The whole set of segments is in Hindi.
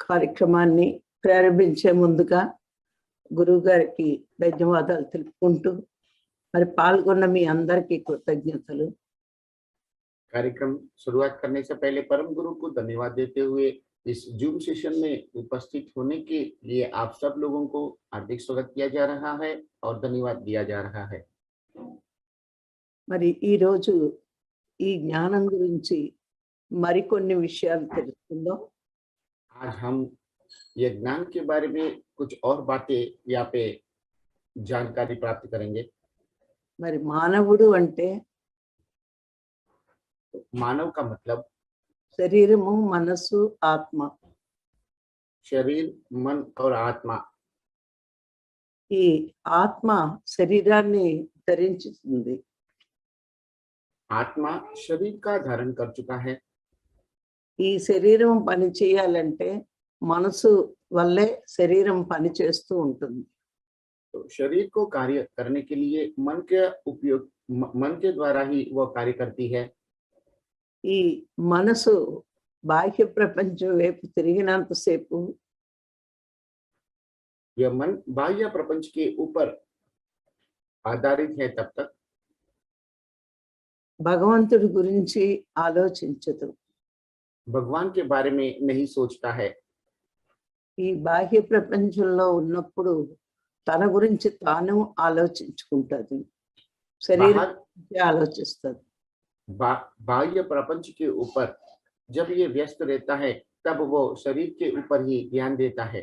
కార్యక్రమాన్ని ప్రారంభించే ముందుగా గురువు గారికి ధన్యవాదాలు తెలుపుకుంటూ మరి పాల్గొన్న మీ అందరికీ కృతజ్ఞతలు। कार्यक्रम शुरुआत करने से पहले परम गुरु को धन्यवाद देते हुए इस जूम सेशन में उपस्थित होने के लिए आप सब लोगों को हार्दिक स्वागत किया जा रहा है और धन्यवाद दिया जा रहा है। మరి ఈ రోజు ఈ జ్ఞానం గురించి మరికొన్ని విషయాలు తెలుసుకుందాం। आज हम ये ज्ञान के बारे में कुछ और बातें यहाँ पे जानकारी प्राप्त करेंगे। మరి మానవుడు అంటే मानव का मतलब శరీరము, మనసు, ఆత్మ। शरीर, मन और आत्मा। ఈ ఆత్మ శరీరాన్ని ధరించుతుంది। आत्मा शरीर का धारण कर चुका है। ఈ శరీరం పని చేయాలంటే మనసు వల్లే శరీరం పని చేస్తూ ఉంటుంది। तो शरीर को कार्य करने के लिए मन के उपयोग मन के द्वारा ही वह कार्य करती है। ఈ మనసు బాహ్య ప్రపంచం వైపు తిరిగినంతసేపు यह मन बाह्य प्रपंच के ऊपर आधारित है तब तक భగవంతుడి గురించి ఆలోచించదు। भगवान के बारे में नहीं सोचता है। ఈ బాహ్య ప్రపంచంలో ఉన్నప్పుడు తన గురించి తాను ఆలోచించుకుంటది, శరీరం గురించి ఆలోచిస్తుంది। बाह्य प्रपंच के ऊपर जब ये व्यस्त रहता है तब वो शरीर के ऊपर ही ध्यान देता है।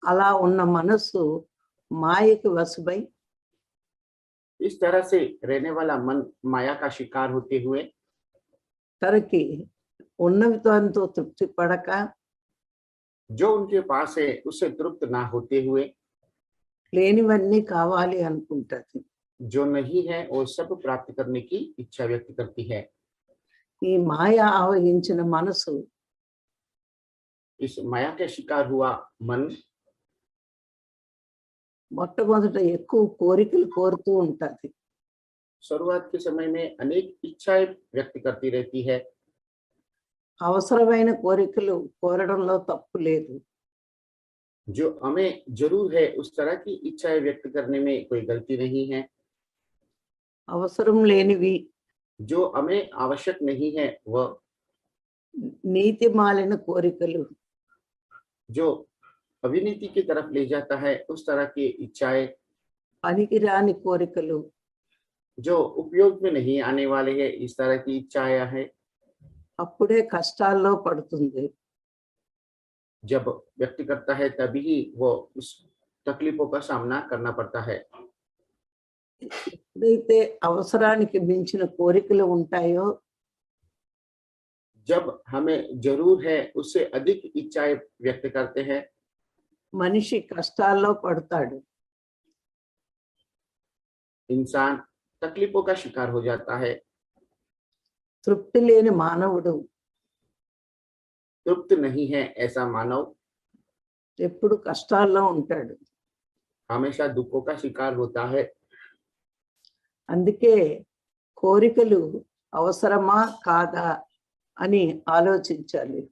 అలా ఉన్న మనసు మాయకి వశమై इस तरह से रहने वाला मन माया का शिकार होते हुए తనకి ఉన్నవితో తృప్తి పడక जो उनके पास है उससे तृप्त ना होते हुए లేనివన్నీ కావాలి అనుకుంటది। जो नहीं है वो सब प्राप्त करने की इच्छा व्यक्त करती है। ఈ మాయ ఆవహించిన మనసు इस माया के शिकार हुआ मन మొట్టమొదట ఎక్కువ కోరికలు కోరుతూ ఉంటది। शुरुआत के समय में अनेक इच्छाएं व्यक्त करती रहती है। అవసరమైన కోరికలు కోరడంలో తప్పు లేదు। जो हमें जरूर है उस तरह की इच्छाएं व्यक्त करने में कोई गलती नहीं है। అవసరం లేనివి, जो हमें आवश्यक नहीं है वह నీతి మాలిన కోరికలు, जो अविनीति की तरफ ले जाता है उस तरह की इच्छाएं, పనికిరాని కోరికలు, जो उपयोग में नहीं आने वाले हैं इस तरह की इच्छाएं है। అప్పుడే కష్టాల్లో పడుతుంది। जब व्यक्त करता है तभी वो उस तकलीफों का सामना करना पड़ता है। ఎప్పుడైతే అవసరానికి మించిన కోరికలు ఉంటాయో जब हमें जरूर है उससे अधिक इच्छाएं व्यक्त करते हैं మనిషి కష్టాల్లో పడతాడు। इंसान तकलीफों का शिकार हो जाता है। తృప్తి లేని మానవుడు तृप्त नहीं है ऐसा मानव ఎప్పుడు కష్టాల్లో ఉంటాడు। हमेशा दुखों का शिकार होता है। అందుకే కోరికలు అవసరమా కాదా అని ఆలోచించాలి।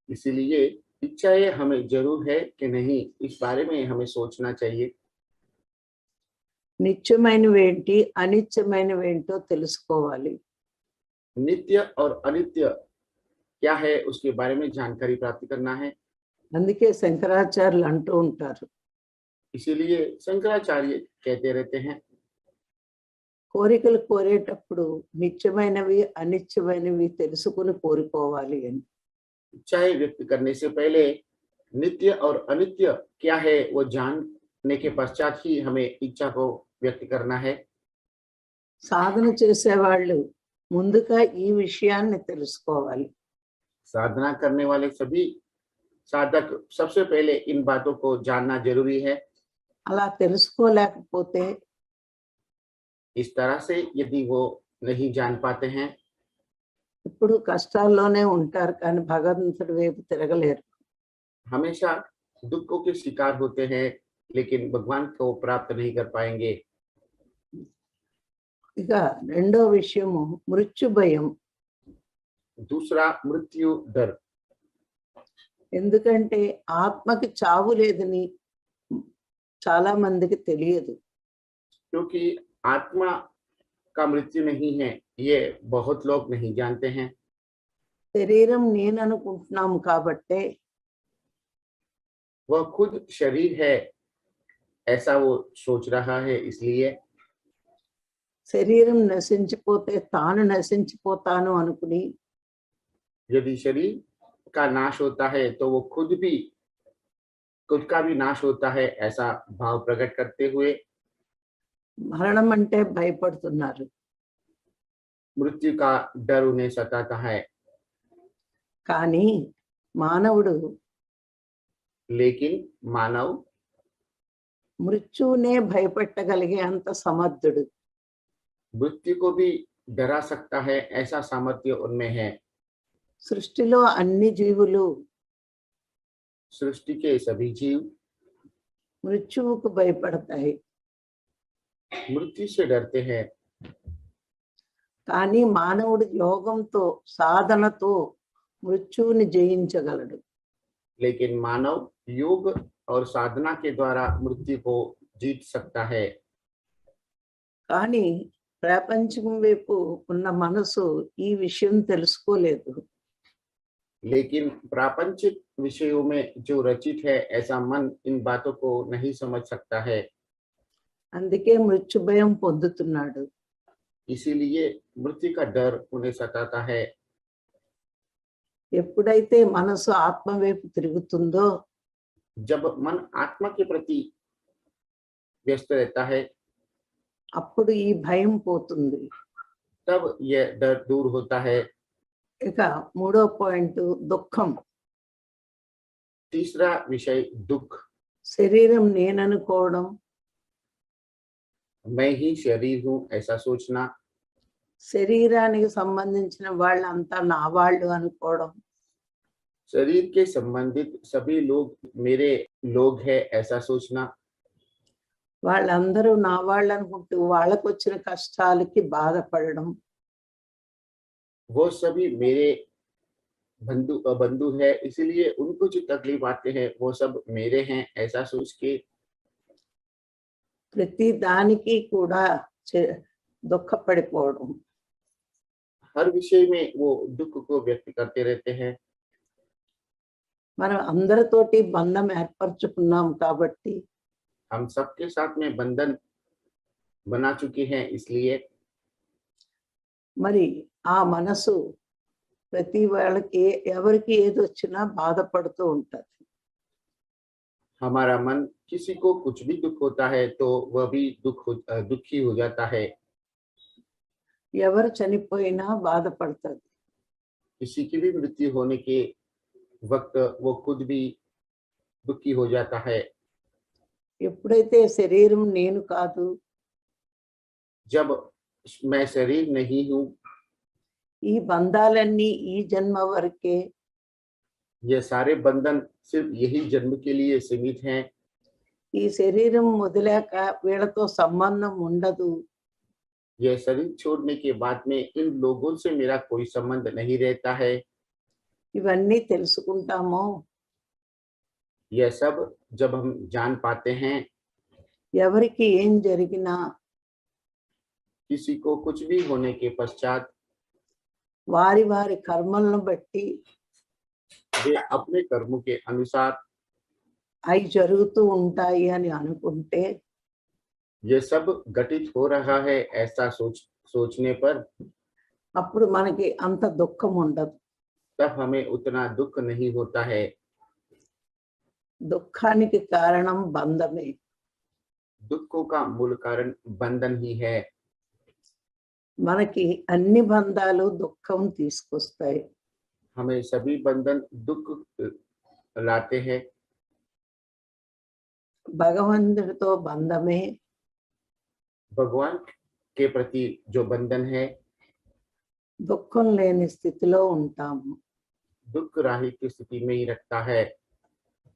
इसीलिए इच्छाएं हमें जरूर है कि नहीं इस बारे में हमें सोचना चाहिए। నిత్యమైనవేంటి, అనిత్యమైనవేంటో తెలుసుకోవాలి। नित्य और अनित्य क्या है उसके बारे में जानकारी प्राप्त करना है। అందుకే శంకరాచార్యులు అంటూ ఉంటారు, इसीलिए शंकराचार्य कहते रहते हैं కోరికలు కోరేటప్పుడు నిత్యమైనవి అనిత్యమైనవి తెలుసుకుని కోరుకోవాలి అని। इच्छाएं व्यक्त करने से पहले नित्य और अनित्य क्या है वो जानने के पश्चात ही हमें इच्छा को व्यक्त करना है। సాధన చేసేవాళ్ళు ముందుగా ఈ విషయాన్ని తెలుసుకోవాలి। साधना करने वाले सभी साधक सबसे पहले इन बातों को जानना जरूरी है। అలా తెలుసుకోలేకపోతే इस तरह से यदि वो नहीं जान पाते हैं ఇప్పుడు కష్టాల్లోనే ఉంటారు కానీ భగవంతుడి వైపు తిరగలేరు। हमेशा दुखों के शिकार होते हैं लेकिन भगवान को प्राप्त नहीं कर पाएंगे। ఇక రెండో విషయము మృత్యు భయం। दूसरा मृत्यु डर। ఎందుకంటే ఆత్మకి చావు లేదని చాలా మందికి తెలియదు. क्योंकि आत्मा का मृत्यु नहीं है, ये बहुत लोग नहीं जानते हैं। శరీరం నేను అనుకుంటున్నాము కాబట్టే वह खुद शरीर है ऐसा वो सोच रहा है, इसलिए శరీరం నశించిపోతే తాను నశించిపోతాను అనుకుని यदि शरीर का नाश होता है तो वो खुद का भी नाश होता है, ऐसा भाव प्रकट करते हुए మరణం అంటే భయపడుతున్నారు. मृत्यु का डर उन्हें सताता है। కానీ మానవుడు लेकिन मानव మృత్యువునే భయపెట్టగలిగే అంత సమర్థుడు. मृत्यु को भी डरा सकता है, ऐसा सामर्थ्य उनमें है। సృష్టిలో అన్ని జీవులు सृष्टि के सभी जीव మృత్యువుకు భయపడతాయి. मृत्यु से डरते हैं, కానీ మానవుడు యోగంతో సాధనతో మృత్యువుని జయించగలడు. लेकिन मानव योग और साधना के द्वारा मृत्यु को जीत सकता है। కానీ ప్రపంచం వైపు ఉన్న మనసు ఈ విషయం తెలుసుకోలేదు. लेकिन प्रापंचिक विषयों में जो रचित है, ऐसा मन इन बातों को नहीं समझ सकता है। అందుకే మృత్యు భయం పొందుతున్నాడు. इसीलिए मृत्यु का डर उन्हें सताता है। ఎప్పుడైతే మనసు ఆత్మ వైపు తిరుగుతుందో जब मन आत्मा के प्रति व्यस्त रहता है, అప్పుడు ఈ భయం పోతుంది. तब यह डर दूर होता है। ఇక మూడో పాయింట్ దుఃఖం. तीसरा विषय दुख। శరీరం నేననుకోవడం, मैं ही शरीर हूँ ऐसा सोचना, శరీరానికి సంబంధించిన వాళ్ళంతా నా వాళ్ళు అనుకోవడం, शरीर के संबंधित सभी लोग मेरे लोग हैं ऐसा सोचना, వాళ్ళందరూ నా వాళ్ళు అనుకుంటూ వాళ్ళకు వచ్చిన కష్టాలకి బాధపడడం, वो सभी मेरे बंधु है, इसलिए उनको जो तकलीफ आते हैं वो सब मेरे हैं ऐसा सोच के ప్రతి దానికి కూడా దుఃఖపడిపోవడం. हर विषय में वो दुख को व्यक्त करते रहते हैं। మనం అందరితోటి బంధం ఏర్పరచుకున్నాం కాబట్టి हम सबके साथ में बंधन बना चुके हैं, इसलिए మరి ఆ మనసు ప్రతి వాళ్ళకి ఎవరికి ఏది వచ్చినా బాధపడుతూ ఉంటది. हमारा मन किसी को कुछ भी दुख होता है तो वह भी दुखी हो जाता है। ఎవరు చనిపోయినా బాధపడుతుంది. किसी की भी मृत्यु होने के वक्त वो खुद भी दुखी हो जाता है। ఎప్పుడైతే శరీరం నేను కాదు, जब मैं शरीर नहीं हूँ, ఈ బంధాలన్నీ ఈ జన్మ వరకే, ये सारे बंधन सिर्फ यही जन्म के लिए सीमित हैं, ఈ శరీరం మొదలాక వీళ్ళతో సంబంధం ఉండదు, यह शरीर छोड़ने के बाद में इन लोगों से मेरा कोई संबंध नहीं रहता है, ఇవన్నీ తెలుసుకుంటామో यह सब जब हम जान पाते हैं, ఎవరికి ఏం జరిగినా किसी को कुछ भी होने के पश्चात వారి వారి కర్మలను బట్టి वे अपने कर्मों के अनुसार అవి జరుగుతూ ఉంటాయి అని అనుకుంటే ये सब घटित हो रहा है ऐसा सोचने पर అప్పుడు మనకి అంత దుఃఖం ఉండదు. तब हमें उतना दुख नहीं होता है। దుఃఖానికి కారణం బంధమే. दुखों का मूल कारण बंधन ही है। మనకి అన్ని బంధాలు దుఃఖం తీసుకొస్తాయి. हमें सभी बंधन दुख लाते हैं। భగవంతుడితో బంధమే भगवान के प्रति जो बंधन है, దుఃఖం లేని స్థితిలో ఉంటాము. दुख राहित की स्थिति में ही रखता है।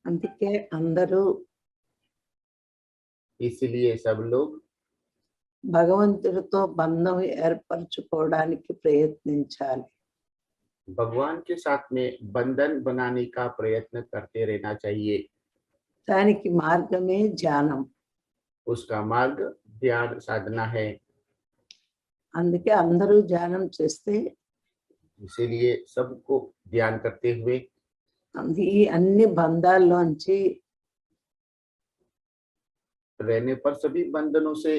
అందుకే అందరూ इसलिए सब लोग భగవంతుడితో బంధం ఏర్పరచుకోవడానికి ప్రయత్నించాలి. भगवान के साथ में बंधन बनाने का प्रयत्न करते रहना चाहिए। దానికి మార్గమే ధ్యానం. उसका मार्ग ध्यान साधना है। అందుకే అందరూ ధ్యానం చేస్తే इसीलिए सबको ध्यान करते हुए ఈ అన్ని బంధాల్లోంచి रहने पर सभी बंधनों से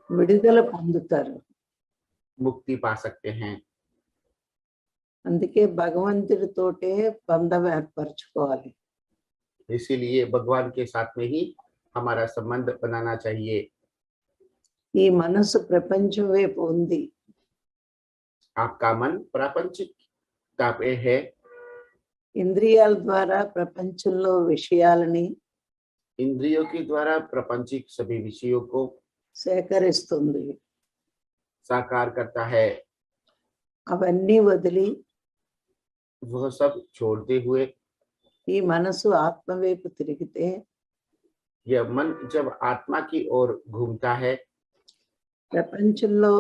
విడుదల పొందుతారు. मुक्ति पा सकते हैं। అందుకే భగవంతుడితోటే బంధం ఏర్పరచుకోవాలి. इसीलिए भगवान के साथ में ही हमारा संबंध बनाना चाहिए। ఈ మనసు ప్రపంచం వైపు ఉంది. आपका मन प्रापंचिकता पे है। ఇంద్రియాల ద్వారా ప్రపంచంలో విషయాలని इंद्रियों के द्वारा प्रापंचिक सभी विषयों को సేకరిస్తుంది. साकार करता है। అవన్నీ వదిలి वह सब छोड़ते हुए ఈ మనసు ఆత్మ వైపు తిరిగితే यह मन जब आत्मा की ओर घूमता है, ప్రపంచంలో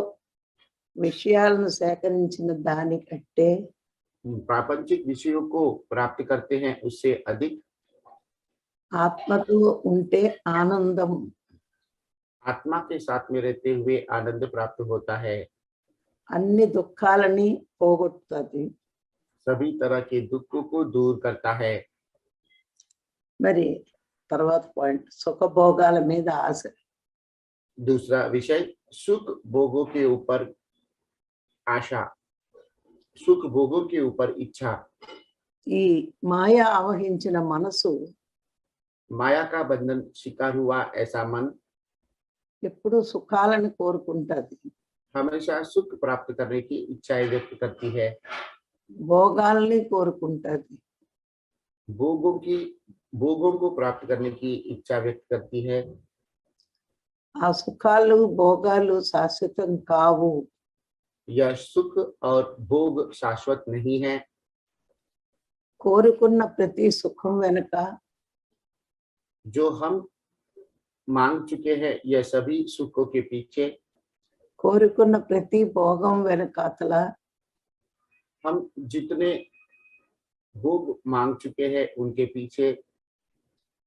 విషయాలను సేకరించిన దానికంటే प्रापंचिक विषयों को प्राप्त करते हैं, उससे अधिक ఆత్మతో ఉంటే ఆనందం. आत्मा के साथ में रहते हुए आनंद प्राप्त होता है। అన్ని దుఃఖాలని పోగొట్టుతుంది. सभी तरह के दुखों को दूर करता है। మరి తర్వాత పాయింట్ సుఖభోగాల మీద ఆశ. दूसरा विषय सुख भोगों के ऊपर आशा, सुख भोगों के ऊपर इच्छा। ఈ మాయ ఆవహించిన మనసు माया का बंधन शिकार हुआ ऐसा मन ఎప్పుడు సుఖాలను కోరుకుంటుంది. हमेशा सुख प्राप्त करने की इच्छाएं व्यक्त करती है। భోగాల్ని కోరుకుంటుంది. भोगों को प्राप्त करने की इच्छा व्यक्त करती है। ఆ సుఖాలు భోగాలు శాశ్వతం కావు. यह सुख और भोग शाश्वत नहीं है। కోరుకున్న ప్రతి సుఖం వెనుక जो हम मांग चुके हैं, यह सभी सुखों के पीछे, కోరుకున్న ప్రతి భోగం వెనకాతల हम जितने भोग मांग चुके हैं उनके पीछे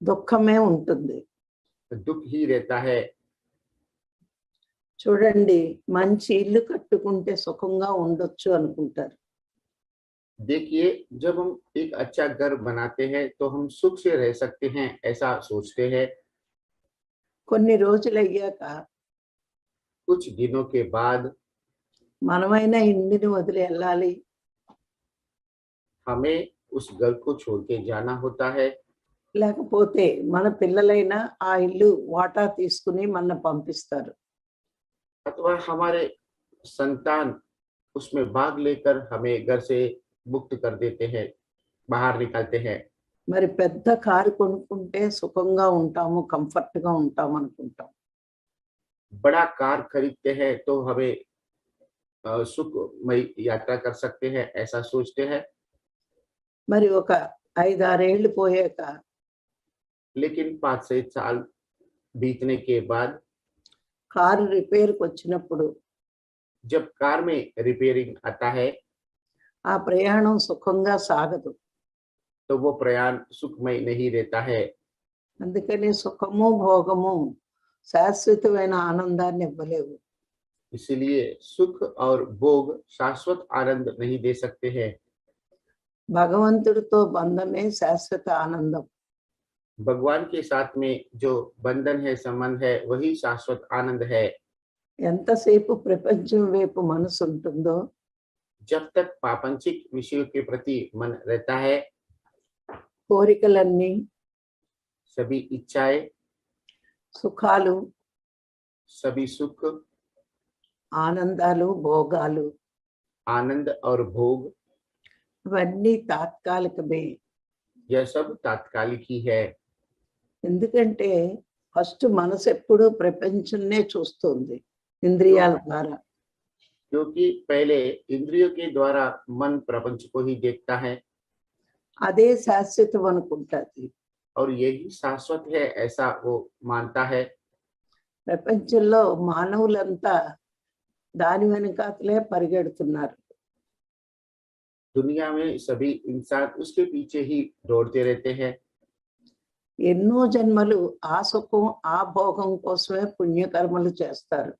దుఃఖమే ఉంటుంది. दुख ही रहता है। చూడండి, మంచి ఇల్లు కట్టుకుంటే సుఖంగా ఉండొచ్చు అనుకుంటారు. देखिए, जब हम एक अच्छा घर बनाते हैं तो हम सुख से रह सकते हैं, ऐसा सोचते हैं। కొన్ని రోజులు అయ్యాక कुछ दिनों के बाद మనమైనా ఇంటిని వదిలి వెళ్ళాలి. हमें उस घर को छोड़ के जाना होता है, లేకపోతే మన పిల్లలైనా ఆ ఇల్లు వాటా తీసుకుని మన పంపిస్తారు. अथवा हमारे संतान उसमें भाग लेकर हमें घर से मुक्त कर देते हैं, बाहर निकालते हैं। మరి పెద్ద కారు కొనుక్కుంటే సుఖంగా ఉంటాము, కంఫర్ట్ గా ఉంటాం అనుకుంటాం. बड़ा कार खरीदते हैं तो हमें सुखमय यात्रा कर सकते हैं, ऐसा सोचते हैं। మరి ఒక 5-6 ఏళ్ళు పోయాక लेकिन 5 से 7 साल बीतने के बाद కారు రిపేర్కి వచ్చినప్పుడు जब कार में रिपेयरिंग आता है ఆ ప్రయాణం సుఖంగా సాగదు. तो वो प्रयाण सुखमय नहीं रहता है। అందుకని సుఖము భోగము శాశ్వతమైన ఆనందాన్ని ఇవ్వలేవు. इसलिए सुख और भोग शाश्वत आनंद नहीं दे सकते हैं। భగవంతుడితో బంధమే శాశ్వత ఆనందం. भगवान के साथ में जो बंधन है, संबंध है, वही शाश्वत आनंद है। ఎంతసేపు ప్రపంచం వైపు మనసు ఉంటుందో जब तक प्रापंचिक विषयों के प्रति मन रहता है, కోరికలన్నీ, सभी इच्छाएं, సుఖాలు, सभी सुख, ఆనందాలు, భోగాలు आनंद और भोग, ఇవన్నీ తాత్కాలికమే. यह सब तात्कालिक ही है। ఎందుకంటే ఫస్ట్ మనసు ఎప్పుడు ప్రపంచంనే చూస్తుంది ఇంద్రియాల ద్వారా. क्योंकि पहले इंद्रियों के द्वारा मन प्रपंच को ही देखता है అదే శాశ్వతం అనుకుంటుంది. और यही शाश्वत है, ऐसा वो मानता है। ప్రపంచంలో మానవులంతా దాని వెనకాతలే పరిగెడుతున్నారు. दुनिया में सभी इंसान उसके पीछे ही दौड़ते रहते हैं। ఎన్నో జన్మలు ఆ సుఖం ఆ భోగం కోసమే పుణ్యకర్మలు చేస్తారు.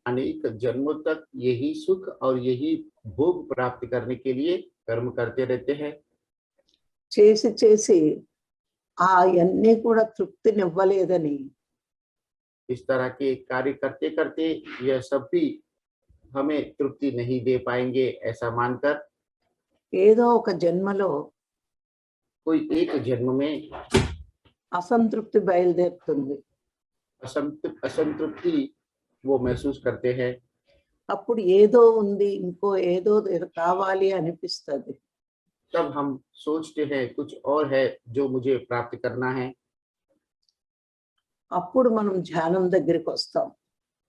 अनेक जन्मों तक यही सुख और यही भोग प्राप्त करने के लिए कर्म करते रहते हैं। చేసి చేసి ఆ అన్నీ కూడా తృప్తినివ్వలేదని इस तरह के कार्य करते करते यह सब भी हमें तृप्ति नहीं दे पाएंगे, ऐसा मानकर ఏదో ఒక జన్మలో कोई एक जन्म में అసంతృప్తి బయలుదేరుతుంది. असंतृप्ति वो महसूस करते हैं। అప్పుడు ఏదో ఉంది, ఇంకో ఏదో ఏదో కావాలి అనిపిస్తుంది. तब हम सोचते हैं कुछ और है जो मुझे प्राप्त करना है। అప్పుడు మనం ధ్యానం దగ్గరికి వస్తాం.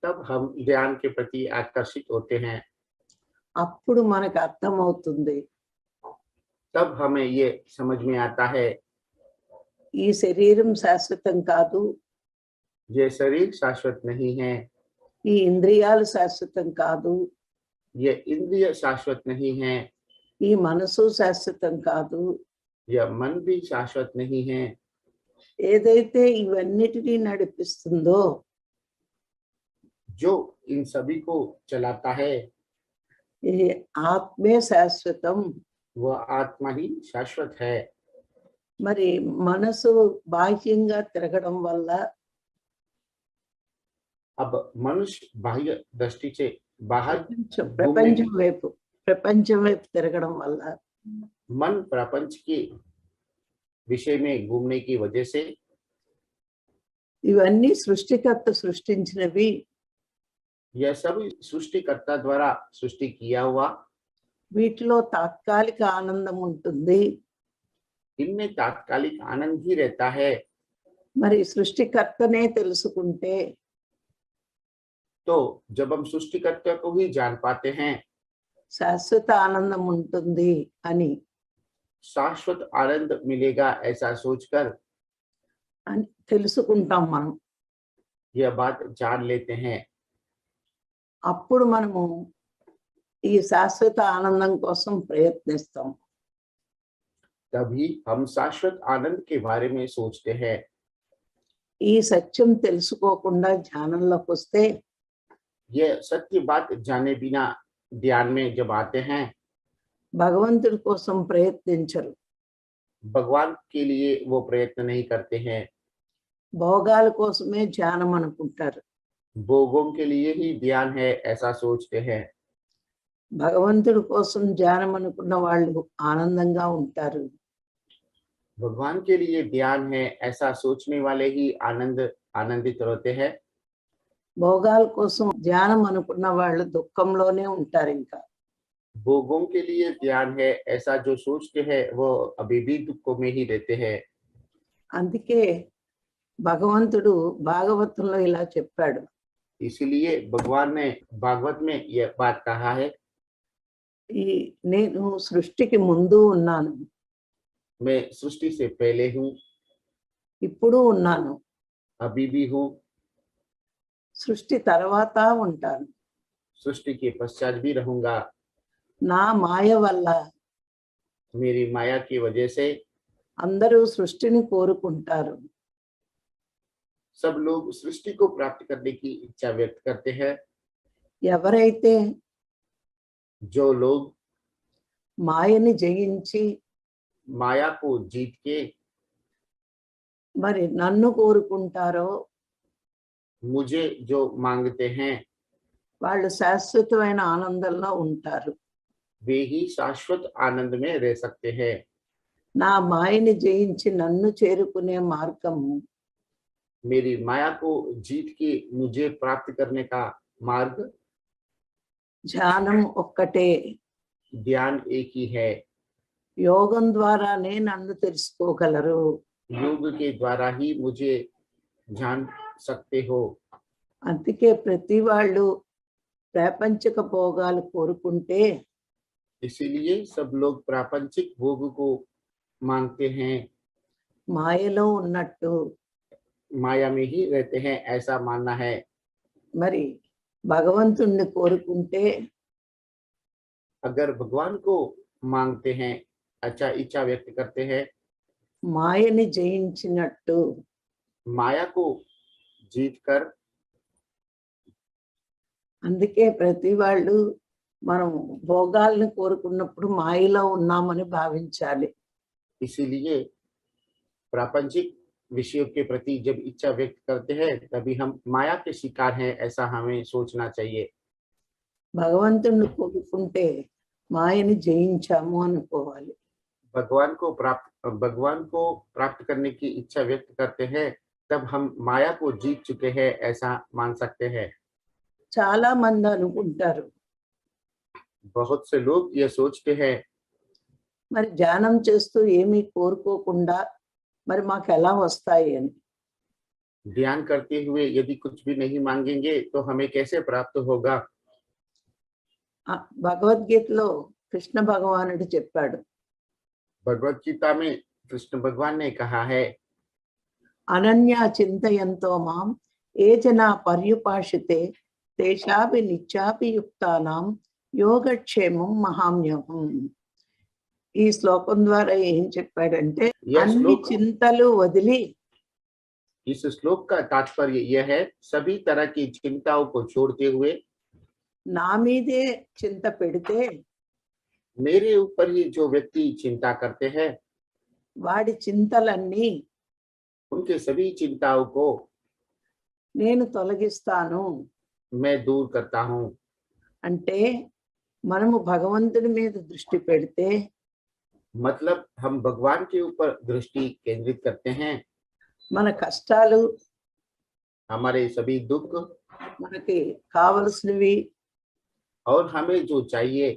तब हम ध्यान के प्रति आकर्षित होते हैं। అప్పుడు మనకు అర్థమవుతుంది तब हमें ये समझ में आता है ఈ శరీరం శాశ్వతం కాదు, ये शरीर शाश्वत नहीं है, ఈ ఇంద్రియాలు శాశ్వతం కాదు, ये इंद्रिय शाश्वत नहीं है, ఈ మనసు శాశ్వతం కాదు. यह मन भी शाश्वत नहीं है। ఏదైతే ఇవన్నిటినీ నడిపిస్తుందో जो इन सभी को चलाता है ఈ ఆత్మే శాశ్వతం. वह आत्मा ही शाश्वत है। మరి మనసు బాహ్యంగా తిరగడం వల్ల अब मनुष्य बाह्य दृष्टि से बाहर ప్రపంచం వైపు తిరగడం వల్ల मन प्रपंच के विषय में घूमने की वजह से ఇవన్నీ సృష్టికర్త సృష్టించినవి. यह सब सृष्टिकर्ता द्वारा सृष्टि किया हुआ, వీటిలో తాత్కాలిక ఆనందం ఉంటుంది. इनमें तात्कालिक आनंद ही रहता है। మరి సృష్టికర్తనే తెలుసుకుంటే तो जब हम सृष्टिकर्ता को ही जान पाते हैं, శాశ్వత ఆనందం ఉంటుంది అని शाश्वत आनंद मिलेगा ऐसा सोचकर అని తెలుసుకుంటాం మనం. यह बात जान लेते हैं। అప్పుడు మనము ఈ శాశ్వత ఆనందం కోసం ప్రయత్నిస్తాం. तभी हम शाश्वत आनंद के बारे में सोचते हैं। ఈ సత్యం తెలుసుకోకుండా ధ్యానంలోకి వస్తే यह सत्य बात जाने बिना ध्यान में जब आते हैं, భగవంతుడి కోసం ప్రయత్నించరు, भगवान के लिए वो प्रयत्न नहीं करते हैं, భోగాల కోసమే ధ్యానం అనుకుంటారు. भोगों के लिए ही ध्यान है ऐसा सोचते हैं। భగవంతుడి కోసం ధ్యానం అనుకున్న వాళ్ళు ఆనందంగా ఉంటారు. भगवान के लिए ध्यान है ऐसा सोचने वाले ही आनंदित रहते हैं। భోగాల కోసం ధ్యానం అనుకున్న వాళ్ళు దుఃఖంలోనే ఉంటారు. ఇంకా भोगों के लिए ध्यान है ऐसा जो सोचते हैं वो अभी भी दुखों में ही रहते हैं। అందుకే భగవంతుడు భాగవతంలో ఇలా చెప్పాడు, इसलिए भगवान ने भागवत में यह बात कहा है, ఈ నేను సృష్టికి ముందు ఉన్నాను, मैं सृष्टि से पहले हूँ, ఇప్పుడు ఉన్నాను, अभी भी हूँ, సృష్టి తర్వాత ఉంటాను. सृष्टि के पश्चात भी रहूंगा। నా మాయ వల్ల मेरी माया की वजह से అందరూ సృష్టిని కోరుకుంటారు. सब लोग सृष्टि को प्राप्त करने की इच्छा व्यक्त करते हैं। ఎవరైతే जो लोग మాయని జయించి माया को जीत के మరి నన్ను కోరుకుంటారో मुझे जो मांगते हैं, వాళ్ళు శాశ్వతమైన ఆనందంలో ఉంటారు. वे ही शाश्वत आनंद में रह सकते हैं। నా మాయని జయించి నన్ను చేరుకునే మార్గం मेरी माया को जीत के मुझे प्राप्त करने का मार्ग ధ్యానం ఒక్కటే. ध्यान एक ही है। యోగం ద్వారానే నన్ను తెలుసుకోగలరు. योग के द्वारा ही मुझे जान सकते हो। అందుకే ప్రతి వాళ్ళు ప్రాపంచిక భోగాలు కోరుకుంటే इसीलिए सब लोग प्रापंचिक भोग को मांगते हैं, మాయలో ఉన్నట్టు. माया में ही रहते हैं ऐसा मानना है। మరి భగవంతుణ్ణి కోరుకుంటే अगर भगवान को मांगते हैं, अच्छा इच्छा व्यक्त करते हैं, మాయని జయించినట్టు माया को जीत कर। అందుకే ప్రతి వాళ్ళు మనం భోగాల్ని కోరుకున్నప్పుడు మాయలో ఉన్నామని భావించాలి. इसीलिए प्रापंचिक विषयों के प्रति जब इच्छा व्यक्त करते हैं तभी हम माया के शिकार हैं, ऐसा हमें सोचना चाहिए। భగవంతుణ్ణి కోరుకుంటే మాయని జయించాము అనుకోవాలి. भगवान को प्राप्त करने की इच्छा व्यक्त करते हैं तब हम माया को जीत चुके हैं, ऐसा मान सकते हैं। చాలా మంది అనుకుంటారు बहुत से लोग ये सोचते हैं మరి ధ్యానం చేస్తూ ఏమీ కోరుకోకుండా మరి మాకు ఎలా వస్తాయి అని. ध्यान करते हुए यदि कुछ भी नहीं मांगेंगे तो हमें कैसे प्राप्त होगा। భగవద్గీతలో కృష్ణ భగవానుడు చెప్పాడు, भगवत गीता में कृष्ण भगवान ने कहा है, అనన్యా చింతయంతో మాం ఏ జనా పర్యుపాషితే తేషాపి నిత్యాపి యుక్తానాం యోగక్షేమం మహామ్యహం. ఈ శ్లోకం ద్వారా ఏం చెప్పాడంటే అన్ని చింతలు వదిలి, इस श्लोक का तात्पर्य यह है, सभी तरह की चिंताओं को छोड़ते हुए నా మీదే చింత పెడితే मेरे ऊपर ही जो व्यक्ति चिंता करते हैं వాడి చింతలన్నీ उनके सभी चिंताओं को నేను తొలగిస్తాను. मैं दूर करता हूँ। అంటే మనము భగవంతుడి మీద దృష్టి పెడితే मतलब हम भगवान के ऊपर दृष्टि केंद्रित करते हैं, మన కష్టాలు, हमारे सभी दुख మనకి కావలసినవి और हमें जो चाहिए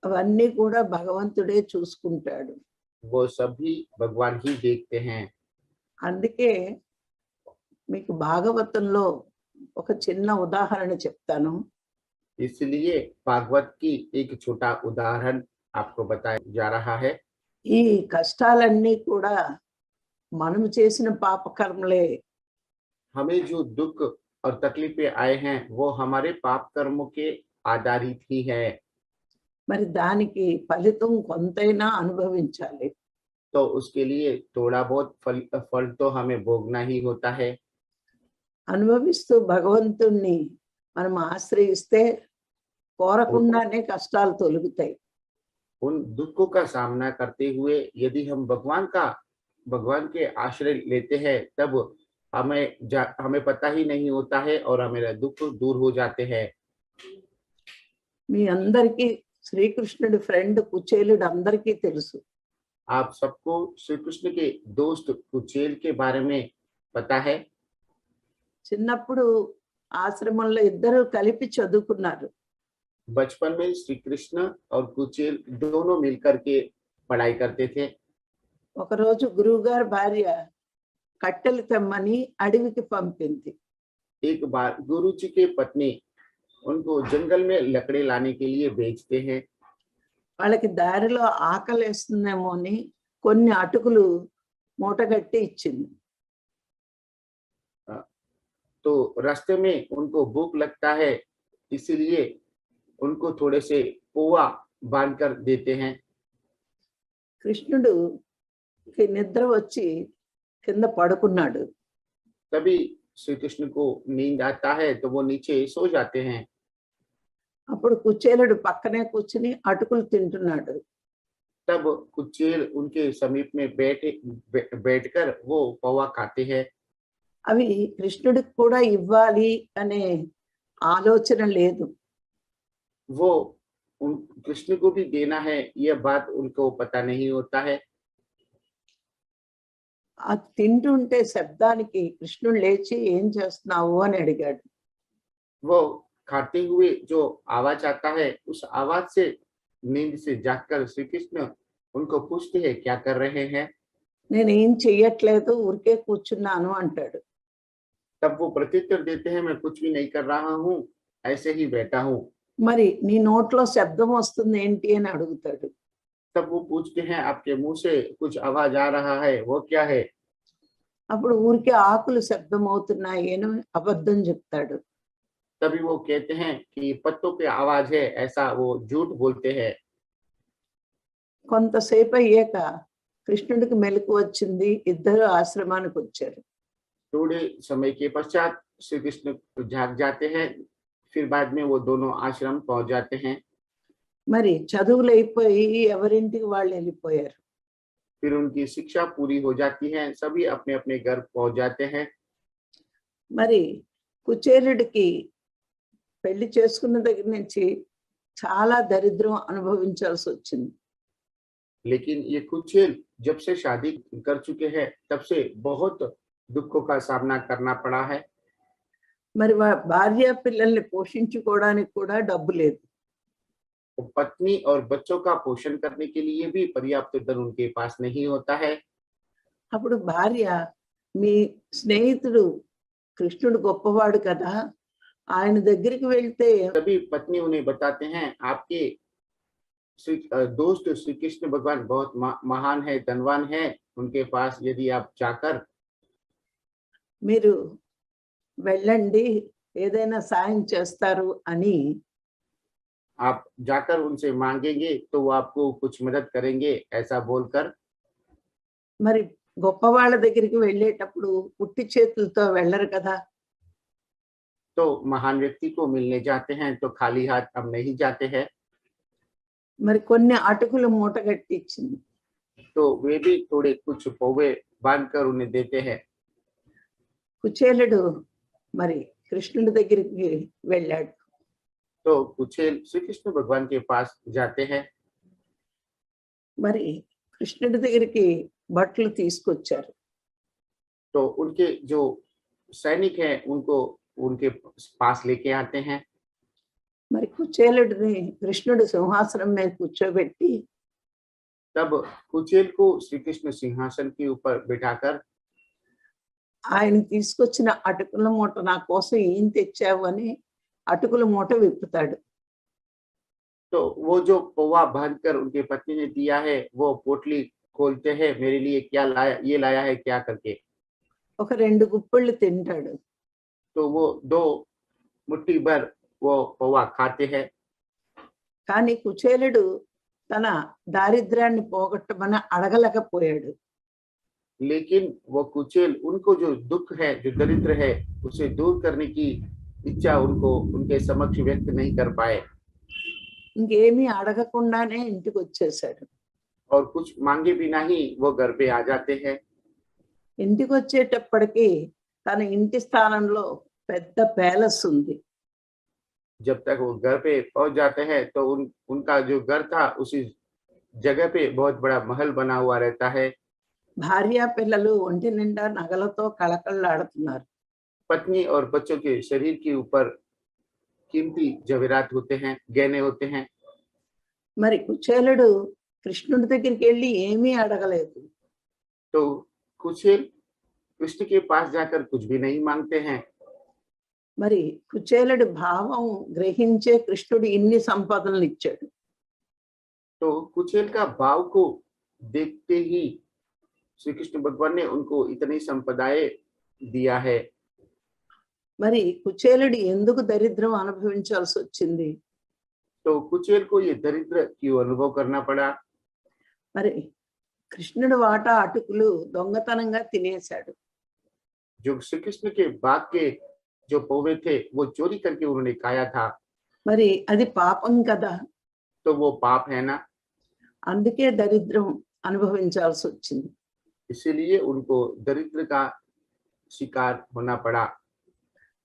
అవన్నీ కూడా భగవంతుడే చూసుకుంటాడు. वो सभी भगवान ही देखते हैं। అందుకే మీకు భాగవతంలో ఒక చిన్న ఉదాహరణ చెప్తాను. इसलिए भागवत की एक छोटा उदाहरण आपको बताया जा रहा है। ఈ కష్టాలన్నీ కూడా మనము చేసిన పాపకర్మలే. हमें जो दुख और तकलीफें आए हैं वो हमारे पाप कर्मों के आधारित ही है, మరి దానికి ఫలితం కొంతైనా అనుభవించాలి. तो उसके लिए थोड़ा बहुत फल तो हमें भोगना ही होता है। అనుభవిస్తూ భగవంతుణ్ణి మనం ఆశ్రయిస్తే కోరకుండానే కష్టాలు తొలగుతాయి. उन दुखों का सामना करते हुए यदि हम भगवान के आश्रय लेते हैं तब हमें पता ही नहीं होता है और हमारे दुख दूर हो जाते हैं। మీ అందరికీ శ్రీకృష్ణుడి ఫ్రెండ్ కుచేలుడు అందరికీ తెలుసు. आप सबको श्री कृष्ण के दोस्त कुचेल के बारे में पता है। చిన్నప్పుడు ఆశ్రమంలో ఇద్దరు కలిపి చదువుకున్నారు. बचपन में श्री कृष्ण और कुचेल दोनों मिलकर के पढ़ाई करते थे। ఒకరోజు గురువుగారి భార్య కట్టెలు తెమ్మని అడవికి పంపింది. एक बार गुरु जी के पत्नी उनको जंगल में लकड़ी लाने के लिए भेजते हैं। వాళ్ళకి దారిలో ఆకలేస్తుందేమో అని కొన్ని అటుకులు మూటగట్టి ఇచ్చింది. तो रास्ते में उनको भूख लगता है, इसीलिए उनको थोड़े से पोहा बांध कर देते हैं। కృష్ణుడికి నిద్ర వచ్చి కింద పడుకున్నాడు. तभी श्री कृष्ण को नींद आता है तो वो नीचे सो जाते हैं। అప్పుడు కుచేలుడు పక్కనే కూర్చుని అటుకులు తింటున్నాడు. तब कुचेल उनके समीप में बैठकर वो पोहा खाते हैं। అవి కృష్ణుడికి కూడా ఇవ్వాలి అనే ఆలోచన లేదు. वो कृष्ण को भी देना है यह बात उनको पता नहीं होता है। ఆ తింటుంటే శబ్దానికి కృష్ణుడు లేచి ఏం చేస్తున్నావు అని అడిగాడు. वो खाते हुए जो आवाज आता है उस आवाज से नींद से जागकर श्री कृष्ण उनको पूछते हैं क्या कर रहे हैं। నేనేం చెయ్యట్లేదు, ఊరికే కూర్చున్నాను అంటాడు. तब वो प्रत्युत्तर देते हैं मैं कुछ भी नहीं कर रहा हूँ, ऐसे ही बैठा हूँ। మరి నీ నోట్లో శబ్దం వస్తుంది ఏంటి అని అడుగుతాడు. तब वो पूछते हैं आपके मुंह से कुछ आवाज आ रहा है, वो क्या है। అప్పుడు ఊరికే ఆకులు శబ్దం అవుతున్నాయి అని అబద్ధం చెప్తాడు. तभी वो कहते हैं कि पत्तों की आवाज है, ऐसा वो झूठ बोलते हैं। కొంతసేపు అయ్యాక కృష్ణుడికి మెలకు వచ్చింది, ఇద్దరు ఆశ్రమానికి వచ్చారు. थोड़े समय के पश्चात श्री कृष्ण जाग जाते हैं, फिर बाद में वो दोनों आश्रम पहुंच जाते हैं। మరి చదువులు అయిపోయి ఎవరింటికి వాళ్ళు వెళ్ళిపోయారు. फिर उनकी शिक्षा पूरी हो जाती है, सभी अपने अपने घर पहुंच जाते हैं। మరి కుచేలుడికి పెళ్లి చేసుకున్న దగ్గర నుంచి చాలా దరిద్రం అనుభవించాల్సి వచ్చింది. लेकिन ये कुचेल जब से शादी कर चुके हैं तब से बहुत दुखों का सामना करना पड़ा है। మరి భార్య పిల్లల్ని పోషించుకోవడానికి కూడా డబ్బు లేదు. तो पत्नी और बच्चों का पोषण करने के लिए भी पर्याप्त धन उनके पास नहीं होता है। అప్పుడు భార్య, మీ స్నేహితుడు కృష్ణుడు గొప్పవాడు కదా, ఆయన దగ్గరికి వెళ్తే तभी पत्नी उन्हें बताते हैं, आपके दोस्त श्री कृष्ण भगवान बहुत महान है, धनवान है, उनके पास यदि आप जाकर మీరు వెళ్ళండి, ఏదైనా సాయం చేస్తారు అని आप जाकर उनसे मांगेंगे तो वो आपको कुछ मदद करेंगे, ऐसा बोलकर మరి గొప్పవాళ్ళ దగ్గరికి వెళ్ళేటప్పుడు పుట్టి చేతులతో వెళ్ళరు కదా. तो महान व्यक्ति को मिलने जाते हैं तो खाली हाथ हम नहीं जाते हैं। మరి కొన్ని అటుకులు మూట కట్టి ఇచ్చింది. तो वे भी थोड़े कुछ पौवे बांध कर उन्हें देते हैं। కుచేలుడు మరి కృష్ణుడి దగ్గరికి వెళ్ళాడు. तो कुचेल श्री कृष्ण भगवान के पास जाते हैं। మరి కృష్ణుడి దగ్గరికి బట్టలు తీసుకొచ్చారు. तो उनके जो सैनिक हैं उनको उनके पास लेके आते हैं। మరి కుచేలుడిని కృష్ణుడు సింహాసనం మీద కూర్చోబెట్టి तब कुचेल को श्री कृष्ण सिंहासन के ऊपर बिठाकर ఆయన తీసుకొచ్చిన అటుకుల మూట నా కోసం ఏం తెచ్చావు అని అటుకుల మూట విప్పుతాడు. तो वो जो पौवा बांध कर उनके पत्नी ने दिया है वो पोटली खोलते हैं, मेरे लिए क्या लाया, ये लाया है क्या करके। ఒక 2 గుప్పిళ్ళు తింటాడు. तो वो 2 मुट्ठी भर वो पौवा खाते हैं। కానీ కుచేలుడు తన దారిద్ర్యాన్ని పోగొట్టమని అడగలేకపోయాడు. लेकिन वो कुचेल उनको जो दुख है, जो दरिद्र है, उसे दूर करने की इच्छा उनको उनके समक्ष व्यक्त नहीं कर पाए ఇంకేమీ అడగకుండానే ఇంటికి వచ్చేసాడు. और कुछ मांगे बिना ही वो घर पे आ जाते हैं। ఇంటికి వచ్చేటప్పటికి తన ఇంటి స్థానంలో పెద్ద ప్యాలెస్ ఉంది. जब तक वो घर पे पहुंच जाते हैं तो उनका जो घर था उसी जगह पे बहुत बड़ा महल बना हुआ रहता है। భార్య పిల్లలు ఒంటి నిండా నగలతో కళకళలాడుతున్నారు. पत्नी और बच्चों के शरीर के ऊपर कीमती जवेरात होते हैं, गहने होते हैं। మరి కుచేలుడు కృష్ణుడి దగ్గరికి వెళ్ళి ఏమీ అడగలేదు. तो कुचेल कृष्ण के पास जाकर कुछ भी नहीं मांगते हैं। మరి కుచేలుడి భావం గ్రహించే కృష్ణుడు ఇన్ని సంపదలను ఇచ్చాడు. तो कुचेल का भाव को देखते ही श्री कृष्ण भगवान ने उनको इतनी संपदाएं दिया है। మరి కుచేలుడు ఎందుకు దరిద్రం అనుభవించాల్సి వచ్చింది? तो कुचेल को ये दरिद्र क्यों अनुभव करना पड़ा? మరి కృష్ణుడి వాటా అటుకులు దొంగతనంగా తినేశాడు. जो श्री कृष्ण के बाग के जो पौवे थे वो चोरी करके उन्होंने खाया था। మరి అది పాపం కదా. तो वो पाप है ना, అందుకే దరిద్రం అనుభవించాల్సి వచ్చింది. इसीलिए उनको दरिद्र का शिकार होना पड़ा।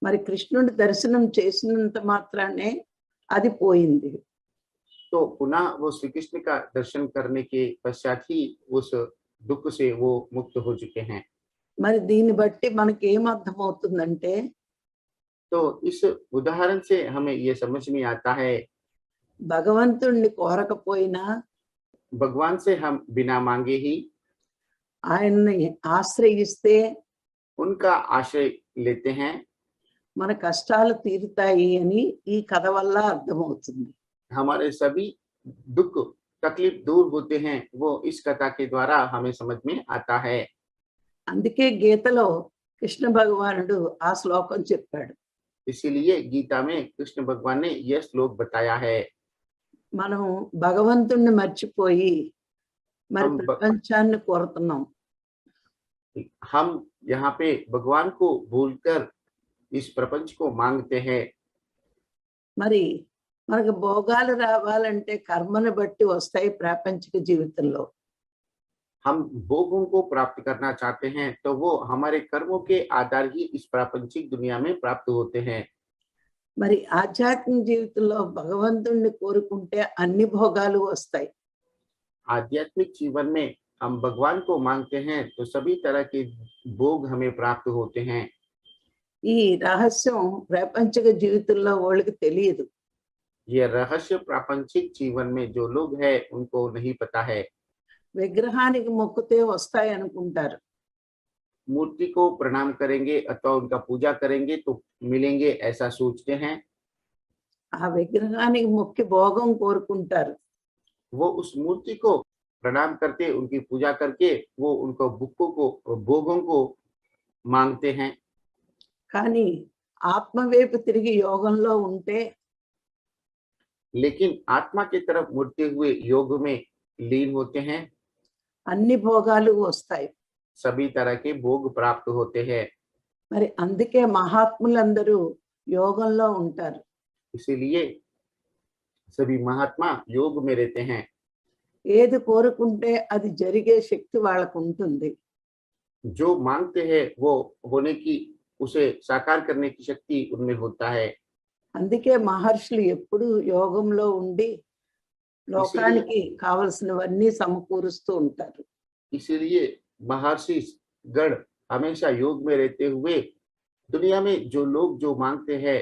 మరి కృష్ణుడి దర్శనం చేసినంత మాత్రానే అది పోయింది. तो पुनः वो श्री कृष्ण का दर्शन करने के पश्चात ही उस दुख से वो मुक्त हो चुके हैं। మరి దీన్ని బట్టి మనకి ఏం అర్థమవుతుందంటే तो इस उदाहरण से हमें ये समझ में आता है, భగవంతుణ్ణి కోరకపోయినా भगवान से हम बिना मांगे ही ఆయన్ని ఆశ్రయిస్తే उनका आश्रय लेते हैं, మన కష్టాలు తీరుతాయి అని ఈ కథ వల్ల అర్థమవుతుంది. हमारे सभी दुख तकलीफ दूर होते हैं, वो इस कथा के द्वारा हमें समझ में आता है। అందుకే గీతలో కృష్ణ భగవానుడు ఆ శ్లోకం చెప్పాడు. इसीलिए गीता में कृष्ण भगवान ने यह श्लोक बताया है। మనం భగవంతుణ్ణి మర్చిపోయి మరి हम ప్రపంచాన్ని కోరుతున్నాం. हम यहाँ पे भगवान को भूलकर इस प्रपंच को मांगते हैं। మరి మనకు భోగాలు రావాలంటే కర్మని బట్టి వస్తాయి ప్రాపంచిక జీవితంలో. हम भोगों को प्राप्त करना चाहते हैं तो वो हमारे कर्मों के आधार ही इस प्रापंचिक दुनिया में प्राप्त होते हैं। మరి ఆధ్యాత్మిక జీవితంలో భగవంతుణ్ణి కోరుకుంటే అన్ని భోగాలు వస్తాయి. आध्यात्मिक जीवन में हम भगवान को मांगते हैं तो सभी तरह के भोग हमें प्राप्त होते हैं। ఈ రహస్యం ప్రాపంచిక జీవితంలో వాళ్ళకి తెలియదు. यह रहस्य प्रापंचिक जीवन में जो लोग हैं उनको नहीं पता है। విగ్రహానికి మొక్కితే వస్తాయి అనుకుంటారు. मूर्ति को प्रणाम करेंगे अथवा उनका पूजा करेंगे तो मिलेंगे ऐसा सोचते हैं। ఆ విగ్రహానికి మొక్కి భోగం కోరుకుంటారు. वो उस मूर्ति को प्रणाम करके उनकी पूजा करके वो उनको भोगों को मांगते हैं। కానీ ఆత్మవైపు తిరిగి యోగంలో ఉంటే लेकिन आत्मा की तरफ मुड़ते हुए योग में लीन होते हैं, అన్ని భోగాలు వస్తాయి. सभी तरह के भोग प्राप्त होते हैं। మరి అందుకే మహాత్ములందరూ యోగంలో ఉంటారు. इसीलिए सभी महात्मा योग में रहते हैं। ఏది కోరుకుంటే అది జరిగే శక్తి వాళ్ళకు ఉంటుంది. जो मांगते हैं वो होने की उसे साकार करने की शक्ति उनमें होता है। అందుకే మహర్షులు ఎప్పుడు యోగంలో ఉండి లోకానికి కావలసినవన్నీ సమకూరుస్తూ ఉంటారు. इसीलिए महर्षि गण हमेशा योग में रहते हुए दुनिया में जो लोग जो मांगते हैं,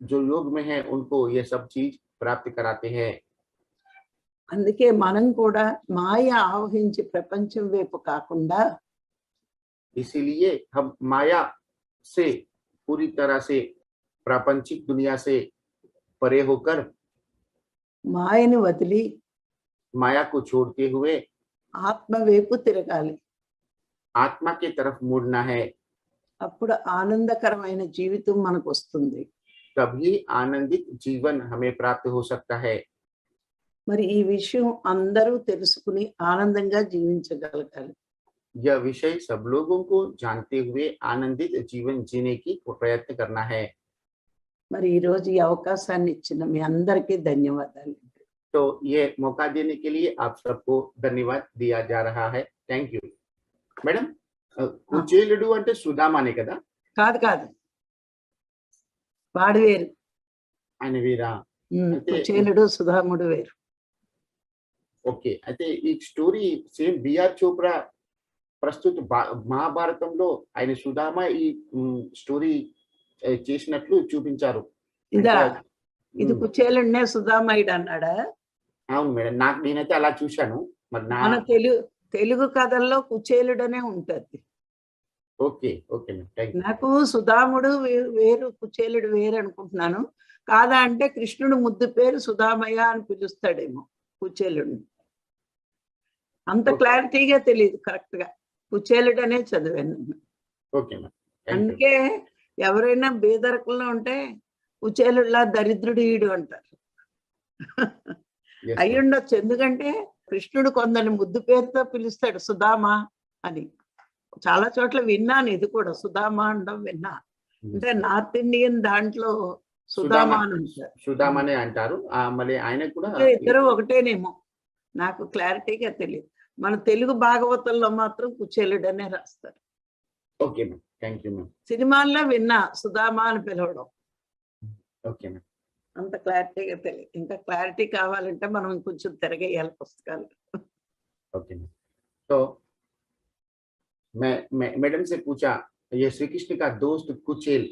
जो योग में है उनको ये सब चीज प्राप्त कराते हैं। అందుకే మనం కూడా మాయ ఆవహించి ప్రపంచం వైపు కాకుండా इसीलिए हम माया से पूरी तरह से प्रापंचिक दुनिया से परे होकर మాయని వదిలి माया को छोड़ते हुए ఆత్మ వైపు తిరగాలి. आत्मा की तरफ मुड़ना है। అప్పుడు ఆనందకరమైన జీవితం మనకు వస్తుంది. तभी आनंदित जीवन हमें प्राप्त हो सकता है। మరి ఈ విషయం అందరూ తెలుసుకుని ఆనందంగా జీవించగలగాలి. यह विषय सब लोगों को जानते हुए आनंदित जीवन जीने की प्रयत्न करना है। మరి ఈ రోజు ఈ అవకాశాన్ని ఇచ్చిన మీ అందరికీ ధన్యవాదాలు. तो ये मौका देने के लिए आप सबको धन्यवाद दिया जा रहा है। Thank you madam. कुचेलुडु అంటే సుధామానే కదా? కాదు కాదు, వాడు వేరు. ఆయన వీరా? కుచేలుడు సుధాముడు వేరు. ఓకే, అయితే ఈ స్టోరీ సేమ్ బిఆర్ చోప్రా ప్రస్తుత మహాభారతంలో ఆయన సుధామ ఈ స్టోరీ చేసినట్లు చూపించారు. ఇదా ఇది కుచేలుడినే సుధామయుడు అన్నాడా? అవును మేడం, నేనైతే అలా చూశాను. మరి మన తెలుగు కథల్లో కుచేలుడనే ఉంటది. ఓకే ఓకే మేడం, నాకు సుధాముడు వేరు కుచేలుడు వేరు అనుకుంటున్నాను. కాదా అంటే కృష్ణుడు ముద్దు పేరు సుధామయ్య అని పిలుస్తాడేమో కుచేలుడిని. అంత క్లారిటీగా తెలియదు కరెక్ట్ గా. కుచేలుడనే చదివాను. Okay madam. అందుకే ఎవరైనా బేదరకుల్లో ఉంటే కుచేలుడిలా దరిద్రుడు ఈడు అంటారు. అయ్యుండొచ్చు, ఎందుకంటే కృష్ణుడు కొందరిని ముద్దు పేరుతో పిలుస్తాడు సుధామ అని. చాలా చోట్ల విన్నాను ఇది కూడా, సుధామ అనడం విన్నా. అంటే నార్త్ ఇండియన్ దాంట్లో సుధామ అని అంటారు. సుధామనే అంటారు. మళ్ళీ ఆయన కూడా ఇద్దరు ఒకటేనేమో, నాకు క్లారిటీగా తెలియదు. మన తెలుగు భాగవతంలో మాత్రం కుచేలుడనే రాస్తారు. Okay ma'am, thank you ma'am. సినిమాల్లో విన్నా సుధామ అని పిలవడం. Okay ma'am. అంత క్లారిటీగా తెలియదు. ఇంకా క్లారిటీ కావాలంటే మనం కొంచెం తిరగేయాలి పుస్తకాలు. ओके, तो मैं मैडम से पूछा, ये श्री कृष्ण का दोस्त कुचेल,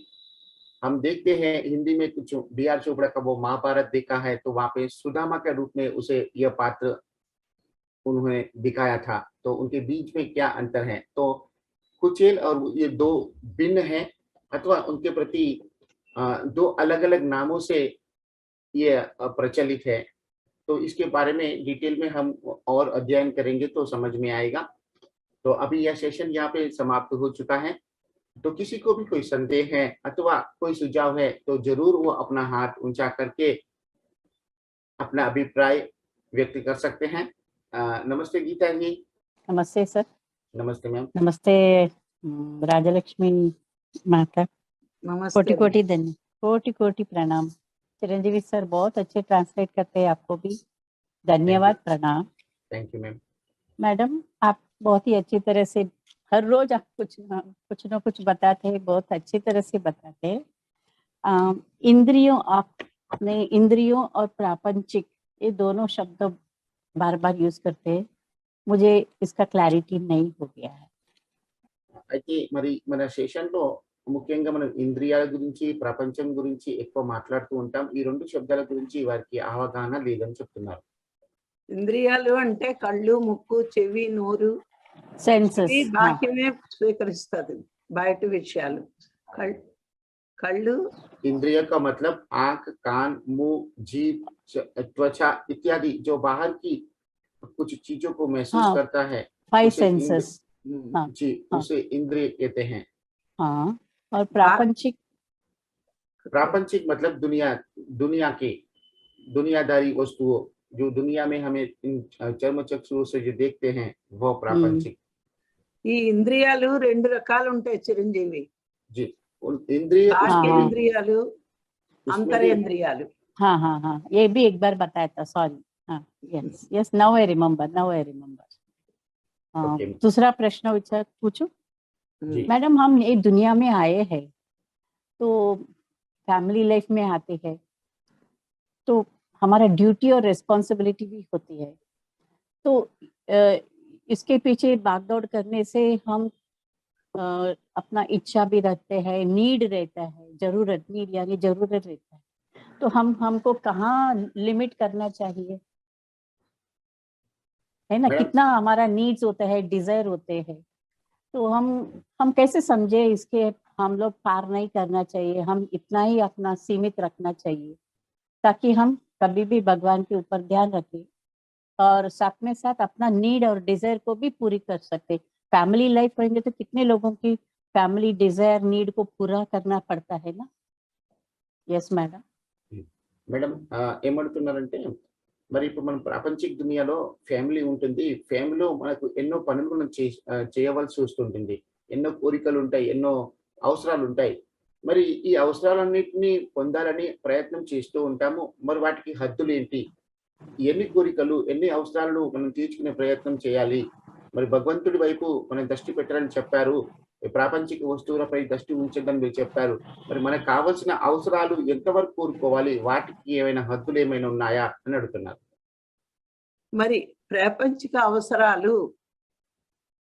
हम देखते हैं हिंदी में कुछ बीआर चोपड़ा का वो महाभारत देखा है तो वहां पे सुदामा के रूप में उसे यह पात्र उन्होंने दिखाया था। तो उनके बीच में क्या अंतर है? तो कुचेल और ये दो भिन्न हैं अथवा उनके प्रति दो अलग अलग नामों से ये प्रचलित है? तो इसके बारे में डिटेल में हम और अध्ययन करेंगे तो समझ में आएगा। तो अभी यह सेशन यहाँ पे समाप्त हो चुका है। तो किसी को भी कोई संदेह है अथवा कोई सुझाव है तो जरूर वो अपना हाथ ऊंचा करके अपना अभिप्राय व्यक्त कर सकते हैं। नमस्ते गीता जी। नमस्ते सर। नमस्ते मैम। नमस्ते राजलक्ष्मी माता। कोटि नमस्ते कोटि धन्य, कोटि कोटि प्रणाम। चिरंजीवी सर बहुत अच्छे ट्रांसलेट करते हैं, आपको भी धन्यवाद, प्रणाम। Thank you ma'am. मैडम, आप बहुत ही अच्छी तरह से हर रोज आप कुछ न कुछ बताते हैं, बहुत अच्छी तरह से बताते हैं। इंद्रियों, आपने इंद्रियों और प्रापंचिक ये दोनों शब्द बार बार यूज करते हैं, मुझे इसका क्लैरिटी नहीं हो गया है। అయితే మరి మన సెషన్‌లో ముఖ్యంగా మనం ఇంద్రియాల గురించి, ప్రపంచం గురించి ఎక్కువ మాట్లాడుతూ ఉంటాం. ఈ 2 శబ్దాల గురించి వారికి అవగాహన లేదని చెప్తున్నారు. ఇంద్రియాలు అంటే కళ్ళు, ముక్కు, చెవి, నోరు, सेंसेस, ఇవి బాహ్యమే స్వీకరిస్తుంది బయట విషయాలు. కళ్ళు इंद्रिय का मतलब आंख, कान, मुंह, जीभ, त्वचा इत्यादि जो बाहर की कुछ चीजों को महसूस करता है, 5 उसे सेंसेस। हाँ, जी, उसे इंद्रिय कहते हैं। हाँ, और प्रापंचिक, प्रापंचिक मतलब दुनिया के दुनियादारी वस्तुओं, जो दुनिया में हमें इन चर्म चक्षुओं से जो देखते हैं वो प्रापंचिक। ఈ ఇంద్రియాలు 2 రకాలు ఉంటాయి చిరంజీవి. जी, उन इंद्रिय బాహ్యేంద్రియాలు, अंतरेंद्रियालु। हाँ हाँ हाँ, ये भी एक बार बताया था, सॉरी। हाँ, yes yes, now I remember. दूसरा प्रश्न पूछो। मैडम, हम ये दुनिया में आए हैं तो फैमिली लाइफ में आते हैं तो हमारा ड्यूटी और रिस्पॉन्सिबिलिटी भी होती है, तो इसके पीछे भागदौड़ करने से हम अपना इच्छा भी रखते हैं, नीड रहता है, जरूरत, नीड यानी जरूरत रहता है, तो हमको कहाँ लिमिट करना चाहिए, है ना? कितना हमारा नीड्स होता है, डिजायर होते हैं, तो हम कैसे समझे इसके, हम लोग पार नहीं करना चाहिए, हम इतना ही अपना सीमित रखना चाहिए ताकि हम कभी भी भगवान के ऊपर ध्यान रखें और साथ में साथ अपना नीड और डिजायर को भी पूरी कर सकते। फैमिली लाइफ रहेंगे तो कितने लोगों की फैमिली डिजायर, नीड को पूरा करना पड़ता है ना। Yes madam. మేడం, ఏమంటున్నారంటే మరి ఇప్పుడు మనం ప్రాపంచిక దునియాలో ఫ్యామిలీ ఉంటుంది. ఫ్యామిలీలో మనకు ఎన్నో పనులు మనం చేయవలసి వస్తుంటుంది. ఎన్నో కోరికలు ఉంటాయి, ఎన్నో అవసరాలు ఉంటాయి. మరి ఈ అవసరాలన్నిటిని పొందాలని ప్రయత్నం చేస్తూ ఉంటాము. మరి వాటికి హద్దులు ఏంటి? ఎన్ని కోరికలు, ఎన్ని అవసరాలను మనం తీర్చుకునే ప్రయత్నం చేయాలి? మరి భగవంతుడి వైపు మనం దృష్టి పెట్టాలని చెప్పారు, ప్రాపంచిక వస్తువులపై దృష్టి ఉంచదని మీరు చెప్పారు. మరి మనకు కావాల్సిన అవసరాలు ఎంతవరకు కోరుకోవాలి? వాటికి ఏమైనా హద్దులు ఏమైనా ఉన్నాయా అని అడుగుతున్నారు. మరి ప్రాపంచిక అవసరాలు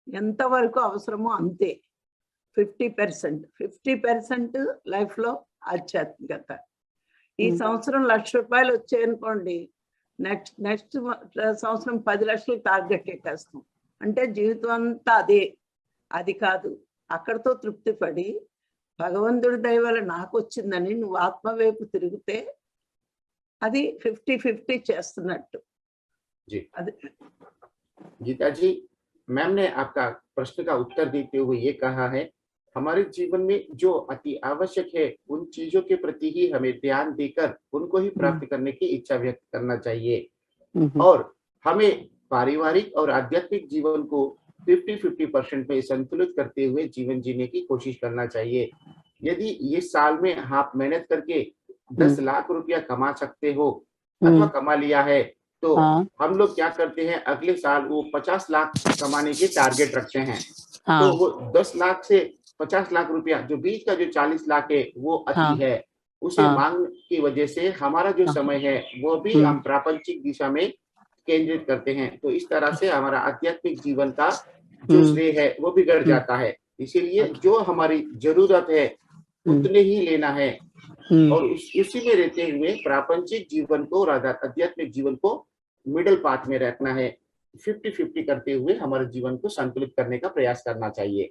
ఎంతవరకు అవసరమో అంతే. 50% లైఫ్ లో ఆధ్యాత్మికత. ఈ సంవత్సరం ₹1,00,000 వచ్చాయనుకోండి, నెక్స్ట్ సంవత్సరం 10 లక్షలు టార్గెట్ పెట్టేస్తాం. అంటే జీవితం అంతా అదే. అది కాదు, అక్కడతో తృప్తి పడి భగవంతుడి దయ వల్ల నాకు వచ్చిందని నువ్వు ఆత్మ వైపు తిరిగితే అది 50-50 చేస్తున్నట్టు. गीता जी, मैम ने आपका प्रश्न का उत्तर देते हुए ये कहा है, हमारे जीवन में जो अति आवश्यक है उन चीजों के प्रति ही हमें ध्यान देकर उनको ही प्राप्त करने की इच्छा व्यक्त करना चाहिए और हमें पारिवारिक और आध्यात्मिक जीवन को 50-50% में संतुलित करते हुए जीवन जीने की कोशिश करना चाहिए। यदि ये साल में आप मेहनत करके 10 लाख रुपया कमा सकते हो अथवा कमा लिया है, तो हम लोग क्या करते हैं, अगले साल वो 50 लाख कमाने के टारगेट रखते हैं। तो वो 10 लाख से 50 लाख रुपया जो बीच का जो 40 लाख है वो अति है। उसे मांग की वजह से हमारा जो समय है वो भी हम प्रापंचिक दिशा में केंद्रित करते हैं। तो इस तरह से हमारा आध्यात्मिक जीवन का जो श्रेय है वो बिगड़ जाता है। इसीलिए जो हमारी जरूरत है उतने ही लेना है और उसी में रहते हुए प्रापंचिक जीवन को और आध्यात्मिक जीवन को मिडल पाथ में रखना है। 50-50 करते हुए हमारे जीवन को संतुलित करने का प्रयास करना चाहिए।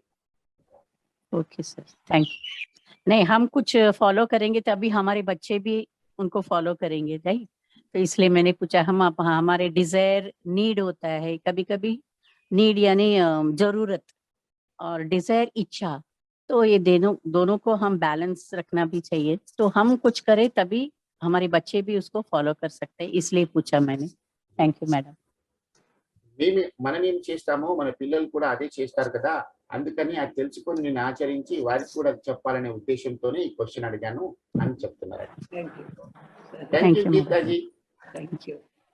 Okay sir, thank you. नहीं, हम कुछ फॉलो करेंगे तभी हमारे बच्चे भी उनको फॉलो करेंगे, राइट? तो इसलिए मैंने पूछा। हमारे डिजायर, नीड होता है, कभी कभी नीड यानी जरूरत और डिजायर इच्छा, तो ये दोनों को हम बैलेंस रखना भी चाहिए। तो हम कुछ करें तभी हमारे बच्चे भी उसको फॉलो कर सकते हैं, इसलिए पूछा मैंने। Thank you madam. మేము మనమేం చేస్తామో మన పిల్లలు కూడా అదే చేస్తారు కదా, అందుకని అది తెలుసుకొని నేను ఆచరించి వారికి కూడా చెప్పాలనే ఉద్దేశంతోనే ఈ క్వశ్చన్ అడిగాను అని చెప్తున్నారు. Thank you Geetaji.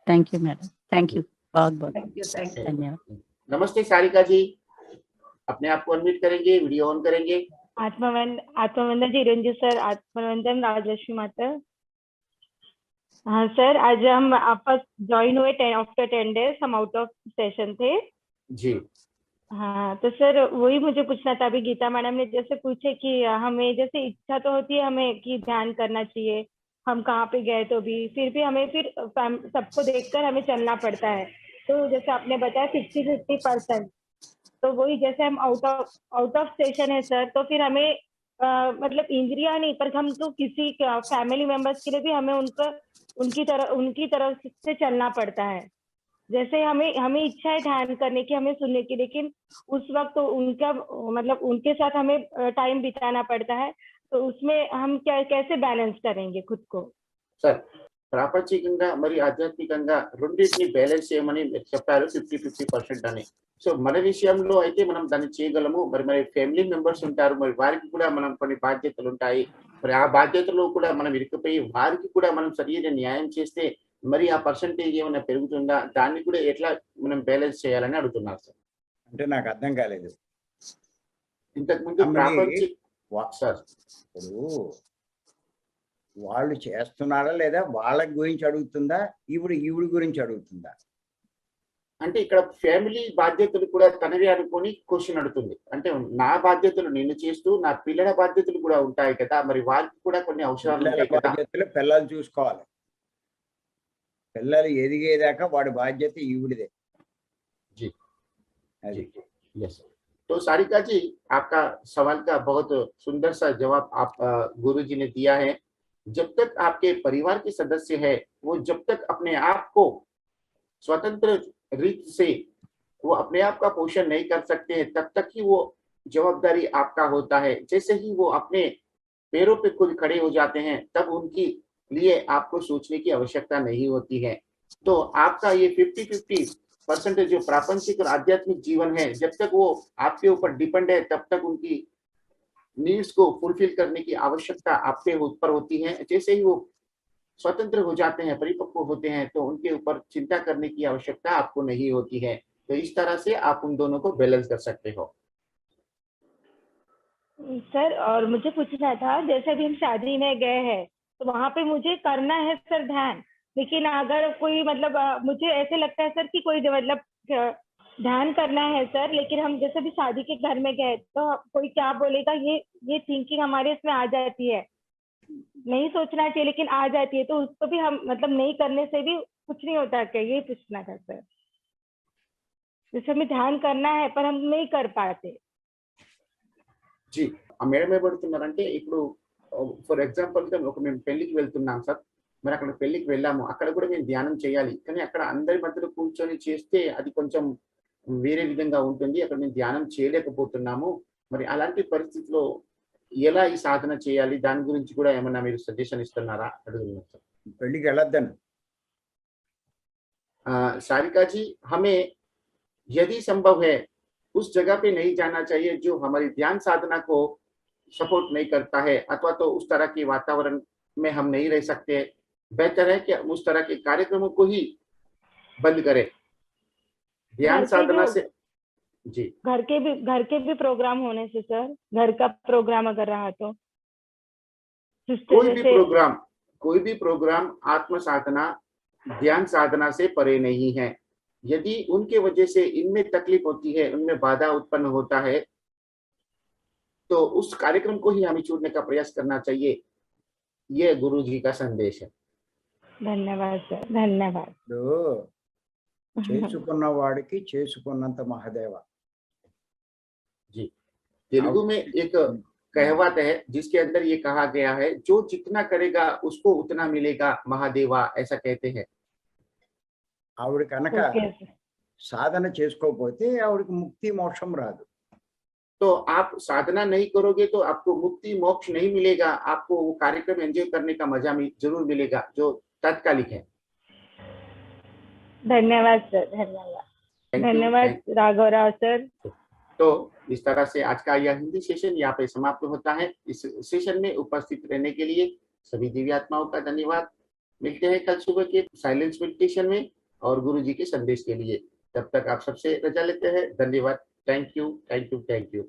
Thank you madam, thank you बहुत बहुत धन्यवाद. नमस्ते सारिका जी, अपने आप को अनम्यूट करेंगे, वीडियो ऑन करेंगे. आत्मवंदन जी रंजू सर, आत्मवंदन राजलक्ष्मी माता. हाँ सर, आज हम आपस ज्वाइन हुए आफ्टर 10 days, हम आउट ऑफ सेशन थे जी. हाँ तो सर वही मुझे पूछना था, अभी गीता मैडम ने जैसे पूछे कि हमें जैसे इच्छा तो होती है हमें कि ध्यान करना चाहिए, हम कहाँ पे गए तो भी फिर भी हमें फिर सबको देखकर हमें चलना पड़ता है. तो जैसे आपने बताया 50-50%, तो वही जैसे हम आउट ऑफ स्टेशन है सर, तो फिर हमें मतलब इंद्रिया नहीं पर हम तो किसी फैमिली मेंबर्स के लिए भी हमें उनकी तरफ से चलना पड़ता है. जैसे हमें इच्छा है ध्यान करने की, हमें सुनने की, लेकिन उस वक्त तो उनका मतलब उनके साथ हमें टाइम बिताना पड़ता है. तो उसमें हम कैसे बैलेंस करेंगे खुद को? సార్, ప్రాపంచికంగా మరి ఆధ్యాత్మికంగా రెండింటిని బ్యాలెన్స్ చేయమని చెప్పారు 50-50% అని. సో మన విషయంలో అయితే మనం దాన్ని చేయగలము. మరి ఫ్యామిలీ మెంబర్స్ ఉంటారు, మరి వారికి కూడా మనం కొన్ని బాధ్యతలు ఉంటాయి. మరి ఆ బాధ్యతలో కూడా మనం ఇరుక్కుపోయి వారికి కూడా మనం సరైన న్యాయం చేస్తే మరి ఆ పర్సంటేజ్ ఏమైనా పెరుగుతుందా, దాన్ని కూడా ఎట్లా మనం బ్యాలెన్స్ చేయాలని అడుగుతున్నారు సార్. అంటే నాకు అర్థం కాలేదు. ఇంతకు ముందు సార్ ఇప్పుడు వాళ్ళు చేస్తున్నారా లేదా వాళ్ళ గురించి అడుగుతుందా, ఈవిడ గురించి అడుగుతుందా? అంటే ఇక్కడ ఫ్యామిలీ బాధ్యతలు కూడా తనవే అనుకొని క్వశ్చన్ అడుగుతుంది. అంటే నా బాధ్యతలు నేను చేస్తూ నా పిల్లల బాధ్యతలు కూడా ఉంటాయి కదా, మరి వారికి కూడా కొన్ని అవసరాలు ఉంటాయి కదా. బాధ్యతలు పిల్లలు చూసుకోవాలి. పిల్లలు ఎదిగేదాకా వాడి బాధ్యత ఈవిడిదే. जी जी यस. तो सारिका जी, आपका सवाल का बहुत सुंदर सा जवाब आप गुरुजी ने दिया है. जब तक आपके परिवार के सदस्य है वो जब तक अपने आप को स्वतंत्र रीत से वो अपने आप का पोषण नहीं कर सकते हैं, तब तक ही वो जवाबदारी आपका होता है. जैसे ही वो अपने पैरों पे खुद खड़े हो जाते हैं तब उनकी लिए आपको सोचने की आवश्यकता नहीं होती है. तो आपका ये 50-50% जो प्रापंचिक और आध्यात्मिक जीवन है, जब तक वो आपके ऊपर डिपेंड है तब तक उनकी नीड्स को फुलफिल करने की आवश्यकता आपके ऊपर होती है. जैसे ही वो स्वतंत्र हो जाते हैं, परिपक्व होते हैं, तो उनके ऊपर चिंता करने की आवश्यकता आपको नहीं होती है. तो इस तरह से आप उन दोनों को बैलेंस कर सकते हो. सर और मुझे पूछना था, जैसे अभी हम शादी में गए हैं तो वहां पे मुझे करना है सर ध्यान, लेकिन अगर कोई मतलब मुझे ऐसे लगता है सर कि कोई मतलब ध्यान करना है सर, लेकिन हम जैसे भी शादी के घर में गए तो कोई क्या बोलेगा, ये थिंकिंग हमारे इसमें आ जाती है. नहीं सोचना चाहिए लेकिन आ जाती है, तो उसको भी हम मतलब नहीं करने से भी कुछ नहीं होता क्या, ये पूछना था सर. जैसे हमें ध्यान करना है पर हम नहीं कर पाते. जी, మేడం ఏమడుతున్నారంటే ఇప్పుడు ఫర్ ఎగ్జాంపుల్ మేము పెళ్లికి వెళ్తున్నాం సార్, మరి అక్కడ పెళ్లికి వెళ్ళాము, అక్కడ కూడా మేము ధ్యానం చేయాలి, కానీ అక్కడ అందరి మధ్యలో కూర్చొని చేస్తే అది కొంచెం వేరే విధంగా ఉంటుంది, అక్కడ మేము ధ్యానం చేయలేకపోతున్నాము. మరి అలాంటి పరిస్థితిలో ఎలా ఈ సాధన చేయాలి, దాని గురించి కూడా ఏమన్నా మీరు సజెషన్ ఇస్తున్నారా అడుగుతున్నాం సార్. పెళ్లికి వెళ్ళొద్దని सारिका जी, हमें यदि संभव है उस जगह पे नहीं जाना चाहिए जो हमारी ध्यान साधना को सपोर्ट नहीं करता है, अथवा तो उस तरह के वातावरण में हम नहीं रह सकते. बेहतर है कि उस तरह के कार्यक्रमों को ही बंद करें. ध्यान साधना से जी घर के भी प्रोग्राम होने से सर, घर का प्रोग्राम अगर रहा तो कोई भी प्रोग्राम आत्म साधना ध्यान साधना से परे नहीं है. यदि उनके वजह से इनमें तकलीफ होती है, उनमें बाधा उत्पन्न होता है, तो उस कार्यक्रम को ही हमें छोड़ने का प्रयास करना चाहिए. ये गुरु जी का संदेश है. धन्यवाद सर, धन्यवाद. చేసుకున్న వాడికి చేసుకున్నంత మహాదేవ. जी, तेलुगु में एक कहावत है जिसके अंदर ये कहा गया है, जो जितना करेगा उसको उतना मिलेगा महादेवा, ऐसा कहते हैं. ఆవిడ కనుక సాధన చేసుకోకపోతే ఆవిడకి ముక్తి మోక్షం రాదు. तो आप साधना नहीं करोगे तो आपको मुक्ति मोक्ष नहीं मिलेगा, आपको वो कार्यक्रम एंजॉय करने का मजा जरूर मिलेगा जो तात्कालिक है. धन्यवाद सर, धन्यवाद. धन्यवाद राघव राव सर। तो इस तरह से आज का यह हिंदी सेशन यहाँ पे समाप्त होता है। इस सेशन में उपस्थित रहने के लिए सभी दिव्य आत्माओं का धन्यवाद। मिलते हैं कल सुबह के साइलेंस मेडिटेशन में और गुरु जी के संदेश के लिए। तब तक आप सबसे रजा लेते हैं। धन्यवाद। Thank you, thank you, thank you.